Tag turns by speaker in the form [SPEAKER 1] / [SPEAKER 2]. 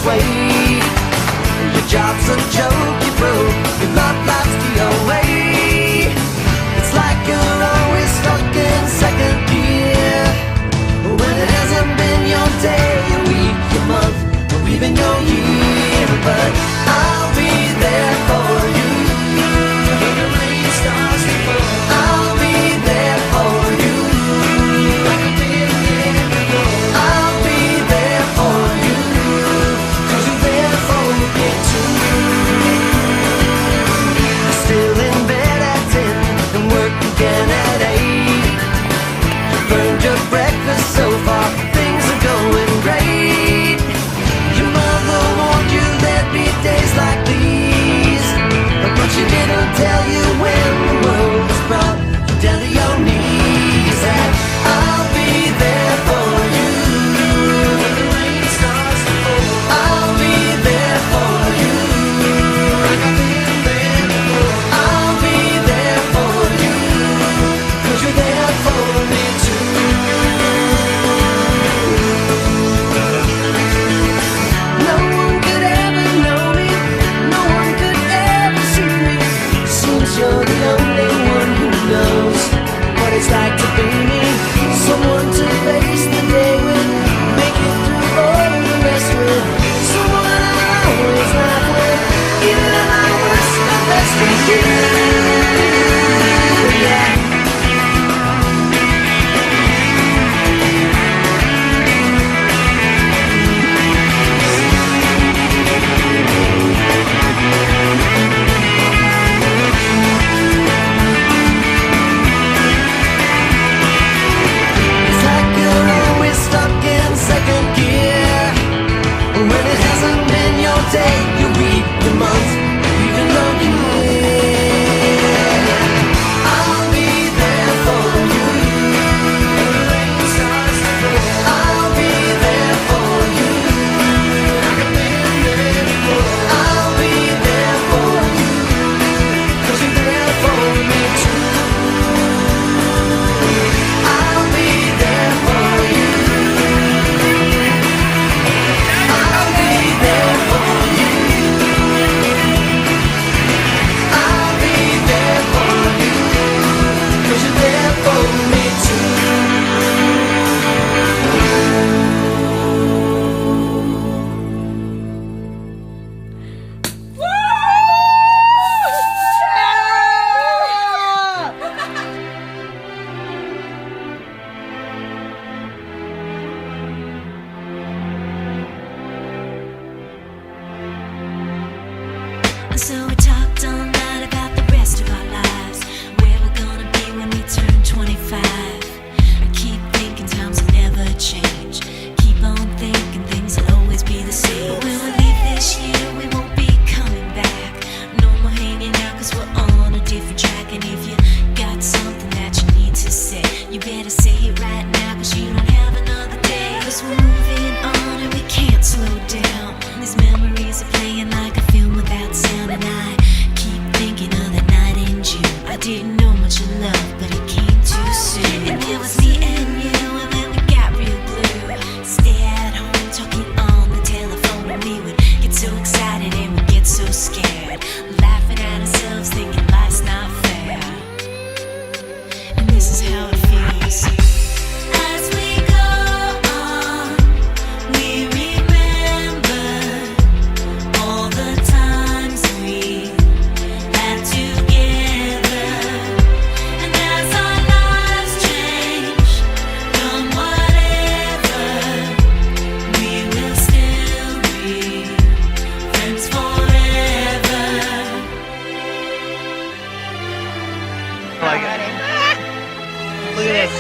[SPEAKER 1] way. Your job's a joke, you broke, your love life's the away. It's like you're always stuck in second gear, when it hasn't been your day, your week, your month, or even your year. But I'll be there for you when the rain starts to fall. I'll be there for you like I've been there before. I'll be there for you 'cause you're there for me too. You're still in bed at 10 and work again at 8. You burned your breakfast so far, things are going great. Your mother warned you there'd be days like these, but she didn't tell you when the world was brought you down to your knees. And I'll be there for you when the rain starts to fall. I'll be there for you like I've been there before. I'll be there for you 'cause you're there for me too. No one could ever know me, no one could ever see me. Seems you're the only one who knows what it's like to be me. Someone to face the day with, make it through all the rest with. Someone I always laugh with, even at my worst, my best with you. Yeah. It's like you're always stuck in second gear, when it hasn't been your day, your week, your month, even your year. I'll be there for you when the rain starts to fall. I'll be there for you like I've been there before. I'll be there for you 'cause you're there for me too. I'll be there for you. I'll be there for you. I'll be there for you 'cause you're there for me too.
[SPEAKER 2] And so we talked all night about the rest of our lives, where we're gonna be when we turn 25. I keep thinking times will never change. Keep on thinking things will always be the same. But when we leave this year, we won't be coming back. No more hanging out 'cause we're on a different track. And if you got something that you need to say, you better say it right now 'cause you don't have another day. 'Cause we're moving on and we can't slow down. These memories are playing like a film without sound. And I keep thinking of that night in June. I didn't know much of love, but it came too soon. And it was me and you, and then we got real blue. Stay at home talking on the telephone, and we would get so excited and we'd get so scared, laughing at ourselves thinking life's not fair. And this is how it feels. As we go on, we remember all the times we had together. And as our lives change from whatever, we will still be friends forever.
[SPEAKER 3] Like it. Look at this.